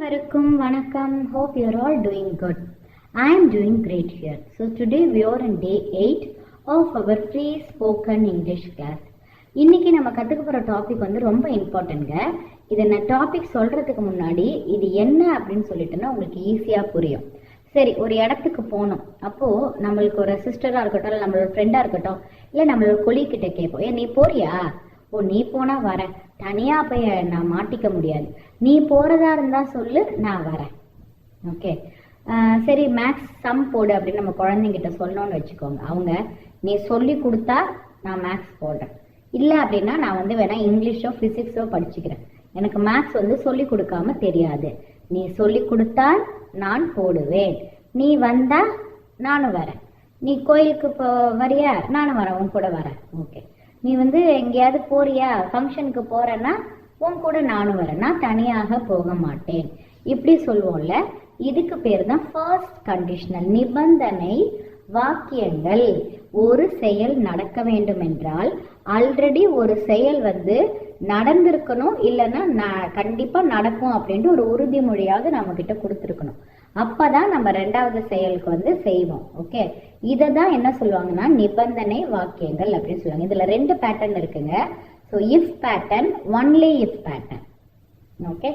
அனைவருக்கும் வணக்கம். Hope you are all doing good. I am doing great here. So today we are on day 8 of our free spoken English class. இன்னைக்கு நம்ம கத்துக்க போற topic வந்து ரொம்ப இம்பார்ட்டன்ட்ங்க. இதை நான் டாபிக் சொல்றதுக்கு முன்னாடி இது என்ன அப்படின்னு சொல்லிட்டுன்னா உங்களுக்கு ஈஸியா புரியும். சரி, ஒரு இடத்துக்கு போகணும். அப்போ நம்மளுக்கு ஒரு சிஸ்டரா இருக்கட்டும், இல்லை நம்மளோட ஃப்ரெண்டா இருக்கட்டும், இல்லை நம்மளோட கொலீக் கிட்ட கேட்போம், ஏன் நீ போறியா? ஓ, நீ போனா வரேன், தனியா போய் நான் மாட்டிக்க முடியாது, நீ போறதா இருந்தா சொல்லு, நான் வரேன். ஓகே, சரி மேக்ஸ் சம் போடு அப்படின்னு நம்ம குழந்தைங்கிட்ட சொல்லணும்னு வச்சுக்கோங்க. அவங்க நீ சொல்லி கொடுத்தா நான் மேக்ஸ் போடுறேன், இல்லை அப்படின்னா நான் வந்து வேணா இங்கிலீஷோ பிசிக்ஸோ படிச்சுக்கிறேன், எனக்கு மேக்ஸ் வந்து சொல்லி கொடுக்காம தெரியாது, நீ சொல்லி கொடுத்தால் நான் போடுவேன், நீ வந்தா நானும் வரேன், நீ கோயிலுக்கு வரியா, நானும் வரேன், உன் கூட வரேன். ஓகே, நீ வந்து எங்கேயாவது போறியா, ஃபங்க்ஷனுக்கு போறேன்னா உன் கூட நானும் வரேன், நான் தனியாக போக மாட்டேன், இப்படி சொல்லுவோம்ல. இதுக்கு பேர் தான் ஃபர்ஸ்ட் கண்டிஷனல், நிபந்தனை வாக்கியங்கள். ஒரு செயல் நடக்க வேண்டும் என்றால் ஆல்ரெடி ஒரு செயல் வந்து நடந்திருக்கணும், இல்லைன்னா கண்டிப்பா நடக்கும் அப்படின்ட்டு ஒரு உறுதிமொழியாவது நம்ம கிட்ட கொடுத்துருக்கணும். அப்பதான் நம்ம ரெண்டாவது செயலுக்கு வந்து செய்வோம். ஓகே, இதை தான் என்ன சொல்லுவாங்கன்னா நிபந்தனை வாக்கியங்கள் அப்படின்னு சொல்லுவாங்க. இதுல ரெண்டு பேட்டர்ன் இருக்குங்க. So if pattern, only if pattern. Okay,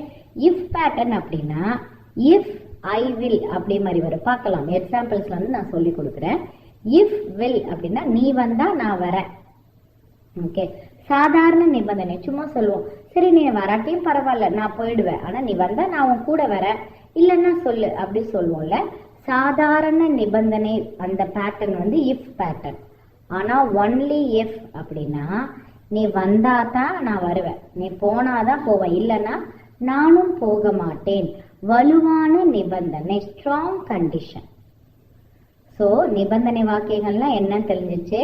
if pattern அப்படின்னா இஃப் ஐ வில் அப்படி மாதிரி வரும். பார்க்கலாம், எக்ஸாம்பிள்ஸ்ல வந்து நான் சொல்லி கொடுக்குறேன். இஃப் வில் அப்படின்னா நீ வந்தா நான் வரேன். ஓகே, சாதாரண நிபந்தனை சும்மா சொல்லுவோம், சரி நீ வராட்டியும் பரவாயில்ல நான் போயிடுவேன், ஆனா நீ வந்தா நான் உன் கூட வரேன், இல்லைன்னா சொல்லு அப்படி சொல்லுவோம்ல. சாதாரண நிபந்தனை அந்த பேட்டர்ன் வந்து இஃப் பேட்டர்ன். ஆனா ஒன்லி இஃப் அப்படின்னா நீ வந்தாதான் நான் வருவேன், நீ போனாதான் போவேன், இல்லைன்னா நானும் போக மாட்டேன். வலுவான நிபந்தனை, ஸ்ட்ராங் கண்டிஷன். ஸோ நிபந்தனை வாக்கியங்கள்லாம் என்னன்னு தெரிஞ்சிச்சு.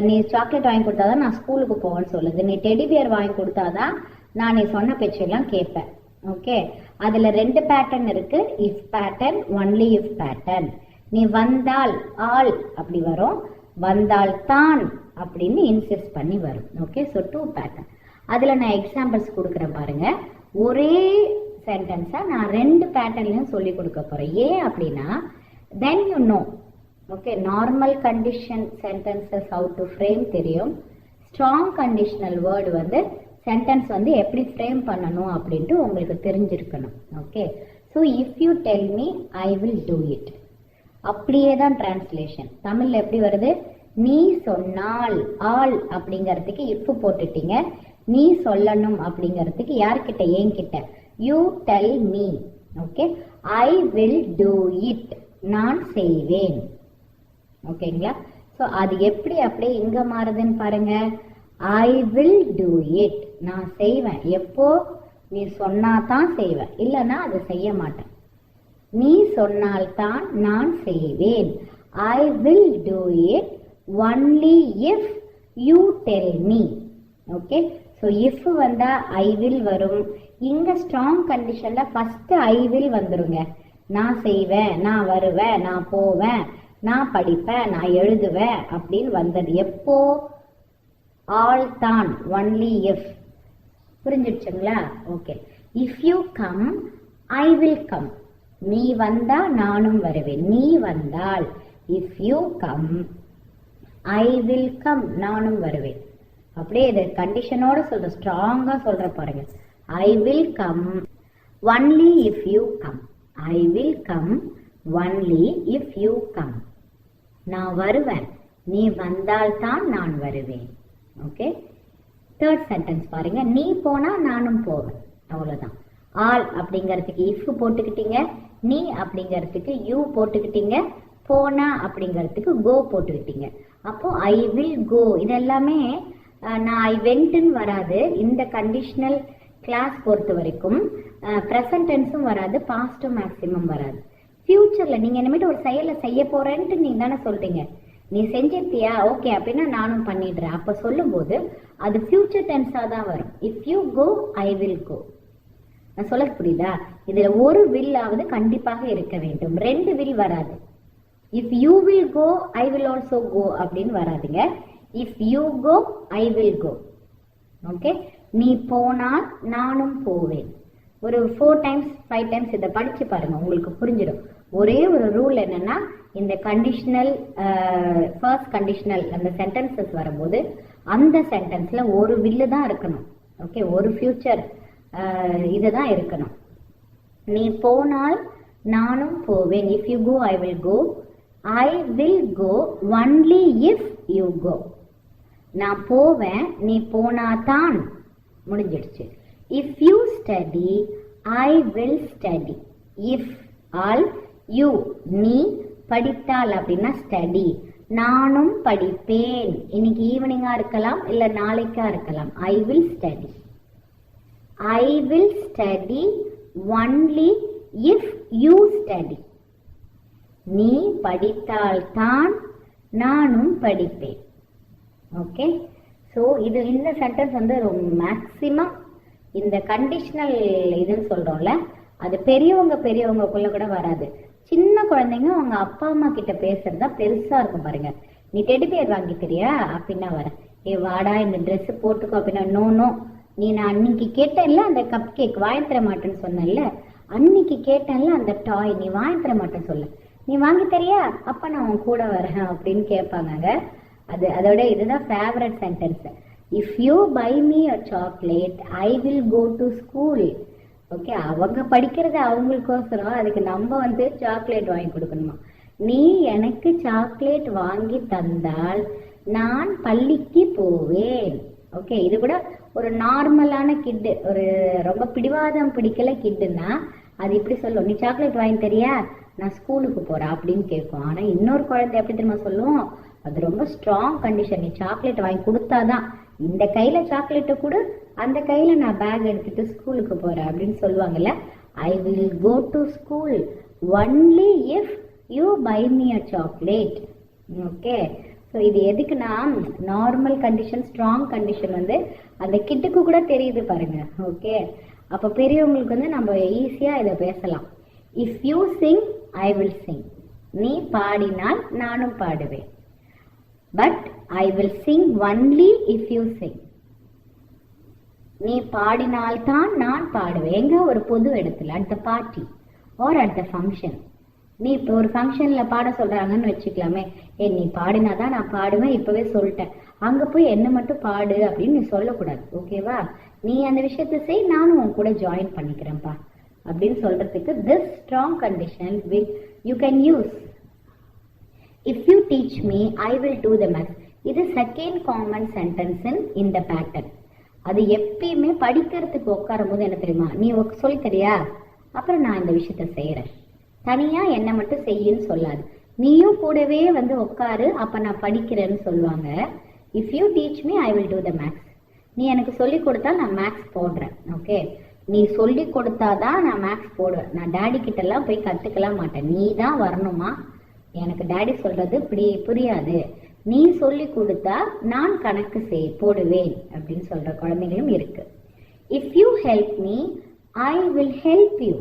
நீ சாக்லேட் வாங்கி கொடுத்தாதான் நான் ஸ்கூலுக்கு போவேன்னு சொல்லுது, நீ டெடிபியர் வாங்கி கொடுத்தாதான் நான் நீ சொன்ன பேச்செல்லாம் கேட்பேன். ஓகே, அதுல ரெண்டு பேட்டர்ன் இருக்கு, if pattern, only if pattern. நீ வந்தால் ஆல் அப்படி வரும், வந்தால் தான் அப்படின்னு இன்சிஸ்ட் பண்ணி வரும். Okay, so two pattern. அதுல நான் எக்ஸாம்பிள்ஸ் கொடுக்குறேன் பாருங்க. ஒரே சென்டென்ஸா நான் ரெண்டு பேட்டர்ன்லயும் சொல்லி கொடுக்க போறேன். ஏன் அப்படின்னா then you know. Okay, normal condition sentences how to frame தெரியும், ஸ்ட்ராங் கண்டிஷனல் வேர்டு வந்து சென்டென்ஸ் வந்து எப்படி ஃப்ரேம் பண்ணணும் அப்படின்ட்டு உங்களுக்கு தெரிஞ்சிருக்கணும். Okay, so if you tell me I will do it, அப்படியே தான் டிரான்ஸ்லேஷன். தமிழ்ல எப்படி வருது? நீ சொன்னால், ஆல் அப்படிங்கறதுக்கு இஃப் போட்டுட்டீங்க, நீ சொல்லணும் அப்படிங்கறதுக்கு யார்கிட்ட? என்கிட்ட. You tell me. Okay, I will do it, நான் செய்வேன். ஓகேங்களா? ஸோ அது எப்படி அப்படியே இங்க மாறுதுன்னு பாருங்க. ஐ வில் டூ இட், நான் செய்வேன். எப்போ? நீ சொன்னாதான் செய்வேன், இல்லைன்னா அதை செய்ய மாட்டேன். நீ சொன்னால்தான் நான் செய்வேன். I will do it only if you tell me. Okay, so if வந்தா ஐ வில் வரும். இங்க ஸ்ட்ராங் கண்டிஷன்ல ஃபர்ஸ்ட் ஐ வில் வந்துருங்க. நான் செய்வேன், நான் வருவேன், நான் போவேன், நான் படிப்பேன், நான் எழுதுவேன் அப்படின்னு வந்தது எப்போ? ஆல் தான், ஒன்லி இஃப். புரிஞ்சிடுச்சுங்களா? Okay, if you come I will come, நீ வந்தா நானும் வருவேன். நீ வந்தால், if you come I will come, நானும் வருவேன். அப்படியே இது கண்டிஷனோட சொல்ற, ஸ்ட்ராங்கா சொல்ற பாருங்க. I will come only if you come, I will come only if you come. நான் வருவேன், நீ வந்தால்தான் நான் வருவேன். ஓகே, தேர்ட் சென்டென்ஸ் பாருங்க. நீ போனா நானும் போவேன், அவ்வளவுதான். ஆல் அப்படிங்கறதுக்கு இஃப் போட்டுக்கிட்டீங்க, நீ அப்படிங்கறதுக்கு யூ போட்டுக்கிட்டீங்க, போனா அப்படிங்கறதுக்கு கோ போட்டுக்கிட்டீங்க. அப்போ ஐ வில் கோ, இதெல்லாமே நான் ஐ வென்ட்னு வராது. இந்த கண்டிஷனல் கிளாஸ் பொறுத்த வரைக்கும் ப்ரெசன்ட் டென்ஸும் வராது, பாஸ்டும் மேக்சிமம் வராது. ஃபியூச்சர்ல நீங்க இனிமேட்டு ஒரு செயலை செய்ய போறேன்ட்டு நீங்க தானே சொல்றீங்க, நீ செஞ்சிருத்தியா? ஓகே அப்படின்னா நானும் பண்ணிடுறேன். அப்ப சொல்லும் போது அது ஃபியூச்சர் டென்ஸா தான் வரும். If you go I will go. நான் சொல்ல புரியுதா? இதுல ஒரு வில் ஆவது கண்டிப்பாக இருக்க வேண்டும், ரெண்டு வில் வராது. If you will go I will also go அப்படின்னு வராதுங்க. If you go I will go. Okay, நீ போனால் நானும் போவேன். ஒரு 4 times 5 times இதை படிச்சு பாருங்க, உங்களுக்கு புரிஞ்சிடும். ஒரே ஒரு ரூல் என்னன்னா, இந்த கண்டிஷனல் ஃபர்ஸ்ட் கண்டிஷனல் அந்த சென்டென்சஸ் வரும்போது அந்த சென்டென்ஸ்ல ஒரு வில்லு தான் இருக்கணும். ஓகே, ஒரு ஃபியூச்சர் இதுதான் இருக்கணும். நீ போனால் நானும் போவேன். If you go I will go. I will go only if you go. நான் போவேன், நீ போனாதான். முடிஞ்சிடுச்சு. If you study I will study. If all you நீ படித்தால் அப்படின்னா ஸ்டடி. நானும் படிப்பேன். இன்னைக்கு ஈவினிங்கா இருக்கலாம், இல்ல நாளைக்கா இருக்கலாம். ஐ will study. I will study only if you study. நீ படித்தால்தான் நானும் படிப்பேன். ஓகே, ஸோ இது இந்த சென்டென்ஸ் வந்து மேக்சிமம் இந்த கண்டிஷனல் இதுன்னு சொல்றோம்ல, அது பெரியவங்கக்குள்ள கூட வராது. சின்ன குழந்தைங்க அவங்க அப்பா அம்மா கிட்ட பேசுறதா பெருசா இருக்கும் பாருங்க. நீ டெடி பேர் வாங்கி தெரியா அப்படின்னா வர, ஏ வாடா இந்த ட்ரெஸ் போட்டுக்கோ அப்படின்னா, நோ நோ நீ நான் அன்னைக்கு கேட்டேன்ல அந்த கப் கேக் வாங்கி தர மாட்டேன்னு சொன்னல, அன்னைக்கு கேட்டேன்ல அந்த டாய் நீ வாங்கி தர மாட்டேன்னு சொல்ல, நீ வாங்கி தரியா அப்ப நான் உன் கூட வரேன் அப்படின்னு கேட்பாங்க. அதோட இதுதான் favourite sentence. If you buy me a chocolate I will go to school. Okay, அவங்க படிக்கிறது அவங்களுக்கோசரம், அதுக்கு நம்ம வந்து சாக்லேட் வாங்கி கொடுக்கணுமா. நீ எனக்கு சாக்லேட் வாங்கி தந்தால் நான் பள்ளிக்கு போவேன். ஓகே, இது கூட ஒரு நார்மலான கிட்டு, ஒரு ரொம்ப பிடிவாதம் பிடிக்கல கிட்டுன்னா அது இப்படி சொல்லும், நீ சாக்லேட் வாங்கி தரியா நான் ஸ்கூலுக்கு போறேன் அப்படின்னு கேட்கும். ஆனா இன்னொரு குழந்தை எப்படி தெரியுமா சொல்லும், அது ரொம்ப ஸ்ட்ராங் கண்டிஷன், நீ சாக்லேட் வாங்கி கொடுத்தாதான், இந்த கையில சாக்லேட்டை கூட அந்த கையில நான் பேக் எடுத்துட்டு ஸ்கூலுக்கு போறேன் அப்படின்னு சொல்லுவாங்கல்ல. I will go to school only if you buy me a chocolate. Okay, so இது எதுக்குன்னா நார்மல் கண்டிஷன், ஸ்ட்ராங் கண்டிஷன் வந்து அந்த கிட்டுக்கு கூட தெரியுது பாருங்க. ஓகே, அப்போ பெரியவங்களுக்கு வந்து நம்ம ஈஸியா இதை பேசலாம். If you sing I will sing. நீ பாடினால் நானும் பாடுவேன். But I will sing only if you sing. நீ பாடினால்தான் நான் பாடுவேன். எங்க ஒரு பொது இடத்துல, at the party R at the function. நீ இப்போ ஒரு ஃபங்க்ஷன்ல பாட சொல்றாங்கன்னு வச்சுக்கலாமே, ஏ நீ பாடினாதான் நான் பாடுவேன் இப்பவே சொல்லிட்டேன், அங்க போய் என்ன மட்டும் பாடு அப்படின்னு நீ சொல்லக்கூடாது. ஓகேவா, நீ அந்த விஷயத்த செய், நானும் உன் கூட ஜாயின் பண்ணிக்கிறேன்ப்பா அப்படின்னு சொல்றதுக்கு this strong condition you can use. If you teach me I will do the maths. இது செகண்ட் காமன் சென்டென்ஸ் இன் இந்த பேட்டர்ன். அது எப்பயுமே படிக்கிறதுக்கு உட்காரும் போது என்ன தெரியுமா, நீ சொல்லி தரியா அப்புறம் நான் இந்த விஷயத்த செய்யறேன், தனியா என்ன மட்டும் செய்யுன்னு சொல்லாது, நீயும் கூடவே வந்து உட்காரு அப்ப நான் படிக்கிறேன்னு சொல்லுவாங்க. If you teach me I will do the maths. நீ எனக்கு சொல்லி கொடுத்தா நான் மேத்ஸ் போடுறேன். ஓகே, நீ சொல்லி கொடுத்தாதான் நான் மேத்ஸ் போடுவேன். நான் டேடி கிட்ட எல்லாம் போய் கத்துக்கலாம் மாட்டேன், நீ தான் வரணுமா, எனக்கு டேடி சொல்றது புரியாது, நீ சொல்லி கொடுத்தா நான் கணக்கு போடுவேன் அப்படின்னு சொல்ற குழந்தைகளும் இருக்கு. If you help me I will help you.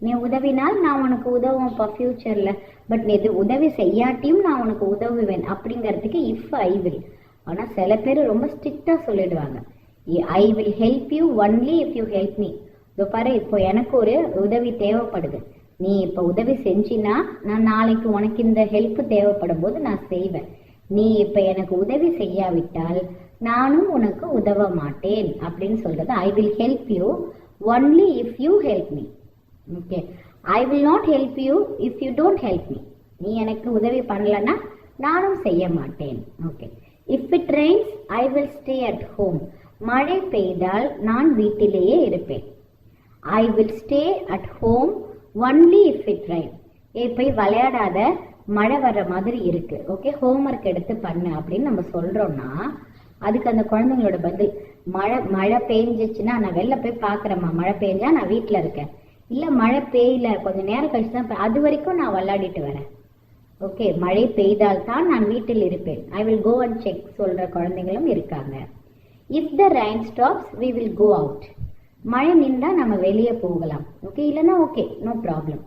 நீ உதவினால் நான் உனக்கு உதவும் ஃபியூச்சர்ல, பட் நீ உதவி செய்யாட்டியும் நான் உனக்கு உதவுவேன் அப்படிங்கிறதுக்கு இஃப் ஐ வில். ஆனா சில பேர் ரொம்ப ஸ்ட்ரிக்டா சொல்லிடுவாங்க, I will help you only if you help me. இதோ பாரு, இப்போ எனக்கு ஒரு உதவி தேவைப்படுது, நீ இப்ப உதவி செஞ்சினா நான் நாளைக்கு உனக்கு இந்த ஹெல்ப் தேவைப்படும் போது நான் செய்வேன். நீ இப்ப எனக்கு உதவி செய்யாவிட்டால் நானும் உனக்கு உதவ மாட்டேன் அப்படின்னு சொல்றது. I will help you only if you help me. Okay, I will not help you if you don't help me. நீ எனக்கு உதவி பண்ணலன்னா நானும் செய்ய மாட்டேன். Okay, if it Reigns I will stay at home. மழை பெய்தால் நான் வீட்டிலேயே இருப்பேன். I will stay at home only if it rain. போய் விளையாடாத, மழை வர்ற மாதிரி இருக்கு, ஓகே ஹோம்ஒர்க் எடுத்து பண்ணு அப்படின்னு நம்ம சொல்றோம்னா அதுக்கு அந்த குழந்தைங்களோட பதில், மழை பெஞ்சிச்சுன்னா நான் வெளில போய் பாக்குறேம்மா, மழை பெஞ்சா நான் வீட்டுல இருக்கேன், இல்ல மழை பெய்யல கொஞ்சம் நேரம் கழிச்சு தான், அது வரைக்கும் நான் விளையாடிட்டு வரேன். ஓகே, மழை பெய்தால் தான் நான் வீட்டில் இருப்பேன், I will go and check சொல்ற குழந்தைங்களும் இருக்காங்க. If the rain stops we will go out. மழை நின்றா நம்ம வெளியே போகலாம். ஓகே, இல்லைன்னா okay no problem.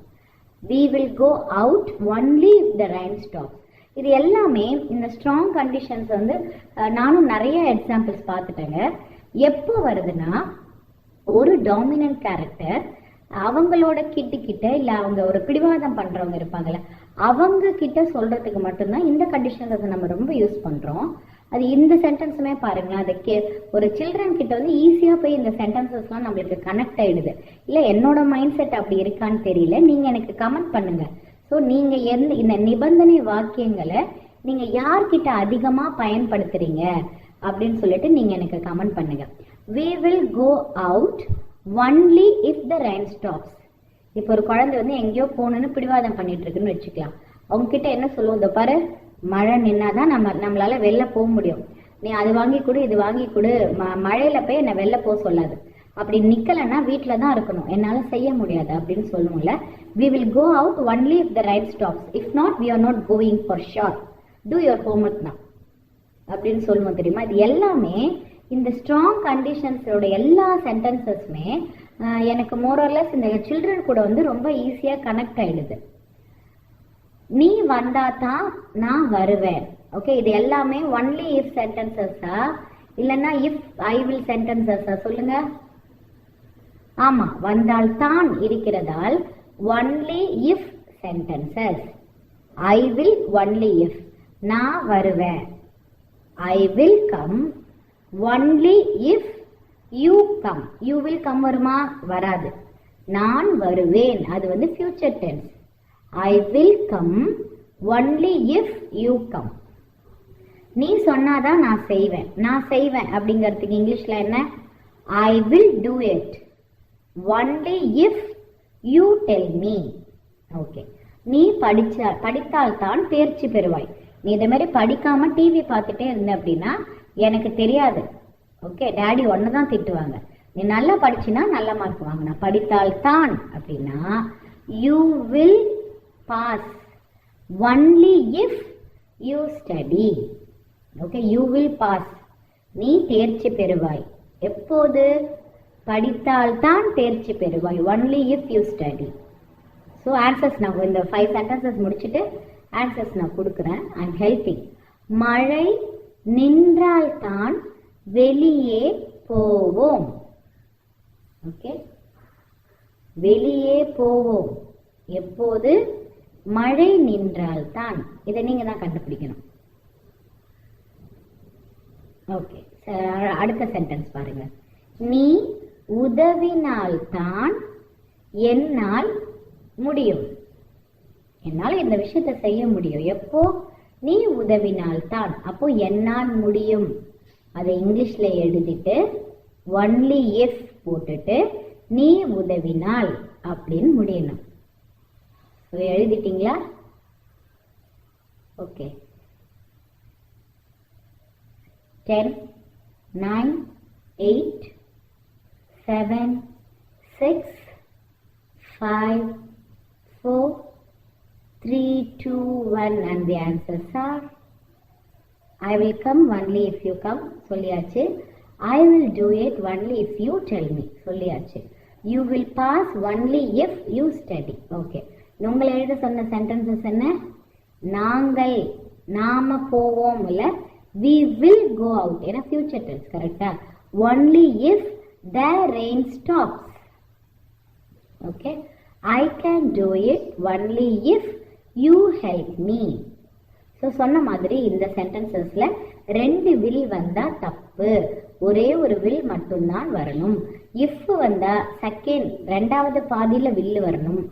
we will go out only if the rain stops. இது எல்லாமே இந்த ஸ்ட்ராங் கண்டிஷன்ஸ் வந்து நானும் நிறைய எக்ஸாம்பிள்ஸ் பார்த்துட்டேங்க. எப்போ வருதுன்னா ஒரு டாமினன்ட் கேரக்டர் அவங்களோட கிட்ட இல்ல அவங்க ஒரு பிடிவாதம் பண்றவங்க இருப்பாங்கல்ல, அவங்க கிட்ட சொல்றதுக்கு மட்டும்தான் இந்த கண்டிஷனல்ஸ் நம்ம ரொம்ப யூஸ் பண்றோம். அது இந்த சென்டென்ஸுமே பாருங்களேன், அது ஒரு சில்ட்ரன் கிட்ட வந்து ஈஸியா போய் இந்த சென்டென்சஸ்லாம் நம்மளுக்கு கனெக்ட் ஆயிடுது. இல்ல என்னோட மைண்ட் செட் அப்படி இருக்கான்னு தெரியல, நீங்க எனக்கு கமெண்ட் பண்ணுங்க. ஸோ நீங்க இந்த நிபந்தனை வாக்கியங்களை நீங்க யார்கிட்ட அதிகமா பயன்படுத்துறீங்க அப்படின்னு சொல்லிட்டு நீங்க எனக்கு கமெண்ட் பண்ணுங்க. We will go out only if the rain stops. இப்போ ஒரு குழந்தை வந்து எங்கேயோ போகணும்னு பிடிவாதம் பண்ணிட்டு இருக்குன்னு வச்சுக்கலாம். அவங்க கிட்ட என்ன சொல்லுவோம், இந்த பாரு மழை நின்னாதான் நம்மளால வெளில போக முடியும், நீ அது வாங்கி கொடு இது வாங்கி கொடு, மழையில போய் என்ன வெளில போக சொல்லாது, அப்படி நிக்கலன்னா வீட்டுல தான் இருக்கணும், என்னால செய்ய முடியாது அப்படின்னு சொல்லுவோம்ல. We will go out only if the rain stops. If not, we are not going for sure. Do your homework now அப்படின்னு சொல்லுவோம் தெரியுமா. இது எல்லாமே இந்த ஸ்ட்ராங் கண்டிஷன்ஸோட எல்லா சென்டென்சஸ்மே எனக்கு மோரலஸ் இந்த சில்ட்ரன் கூட வந்து ரொம்ப ஈஸியா கனெக்ட் ஆயிடுது. நீ வந்தா தான் நான் வருவேன். ஓகே, இது எல்லாமே ஒன்லி இஃப் சென்டென்சஸா இல்லைன்னா இஃப் ஐ வில் சென்டென்சஸா சொல்லுங்க. ஆமா, வந்தால் தான் இருக்கிறதால் only if sentences. I will only if, நான் வருவேன். I will come only if you come. You will come வருமா? வராது. நான் வருவேன், அது வந்து future tense. I will come only if you come. நீ சொன்னாதான் நான் செய்வேன். நான் செய்வேன் அப்படிங்கிறதுக்கு இங்கிலீஷ்ல என்ன? I will do it only if you tell me. Okay, நீ படித்தால் தான் தேர்ச்சி பெறுவாய். நீ இதே மாதிரி படிக்காம டிவி பார்த்துட்டே இருந்த அப்படின்னா எனக்கு தெரியாது. ஓகே, டாடி ஒன்னதான் திட்டுவாங்க. நீ நல்லா படிச்சினா நல்ல மார்க் வாங்கினா. படித்தால் தான் அப்படின்னா you will pass only if you study. Okay, you will pass. நீ தேர்ச்சி பெறுவாய். எப்போது? படித்தால் தான் தேர்ச்சி பெறுவாய். only if you study. So answers நான் இந்த 5 sentences முடிச்சிட்டு answers நான் கொடுக்கிறேன். I'm helping. மழை நின்றால் தான் வெளியே போவோம். ஓகே, வெளியே போவோம். எப்போது? மழை நின்றால் தான். இதை நீங்க தான் கண்டுபிடிக்கணும். ஓகே, அடுத்த சென்டென்ஸ் பாருங்க. நீ உதவினால் தான் என்னால் முடியும். என்னால் இந்த விஷயத்தை செய்ய முடியும். எப்போ? நீ உதவினால் தான். அப்போ என்னால் முடியும் அதை இங்கிலீஷ்ல எழுதிட்டு ஒன்லி இஃப் போட்டுட்டு நீ உதவினால் அப்படின்னு முடியணும். எழுதிட்டீங்களா? Okay. 10, 9, 8, 7, 6, 5, 4, 3, 2, 1 and the answers are I will come only if you come. சொல்லியாச்சு. I will do it only if you tell me. சொல்லியாச்சு. You will pass only if you study. Okay, உங்களை எழுத சொன்ன sentences என்ன? நாங்கள், நாம போவோம் இல்ல, we will go out. ஏன்னா ஃபியூச்சர் டென்ஸ் கரெக்டா? only if the rain stops. Okay, I can do it only if you help me. So சொன்ன மாதிரி இந்த சென்டென்சஸ்ல 2 வில் வந்தா தப்பு, ஒரே ஒரு வில் மட்டும்தான் வரணும். இஃப் வந்தா ரெண்டாவது பாதியில வில் வரணும்.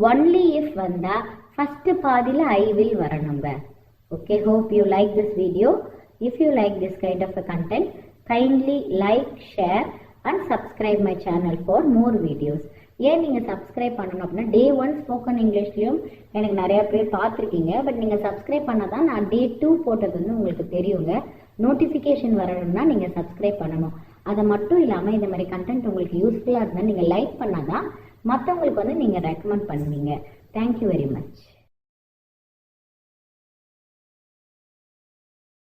ஒன்லி இஃப் வந்தா ஃபர்ஸ்ட் பாதியில ஐ வில் வரணுங்க. Okay, hope you like this video. If you like this kind of a content, kindly like, share and subscribe my channel for more videos. ஏன் நீங்க subscribe பண்ணணும் அப்படின்னா Day 1 spoken இங்கிலீஷ்லயும் எனக்கு நிறைய பேர் பார்த்துருக்கீங்க. பட் நீங்க சப்ஸ்கிரைப் பண்ணாதான் நான் Day 2 போட்டது வந்து உங்களுக்கு தெரியுங்க. நோட்டிபிகேஷன் வரணும்னா நீங்க சப்ஸ்கிரைப் பண்ணணும். அதை மட்டும் இல்லாம இந்த மாதிரி கண்டென்ட் உங்களுக்கு யூஸ்ஃபுல்லா இருந்தா நீங்க லைக் பண்ணாதான் மற்றவங்களுக்கு வந்து நீங்க ரெக்கமெண்ட் பண்ணுவீங்க. Thank you very much.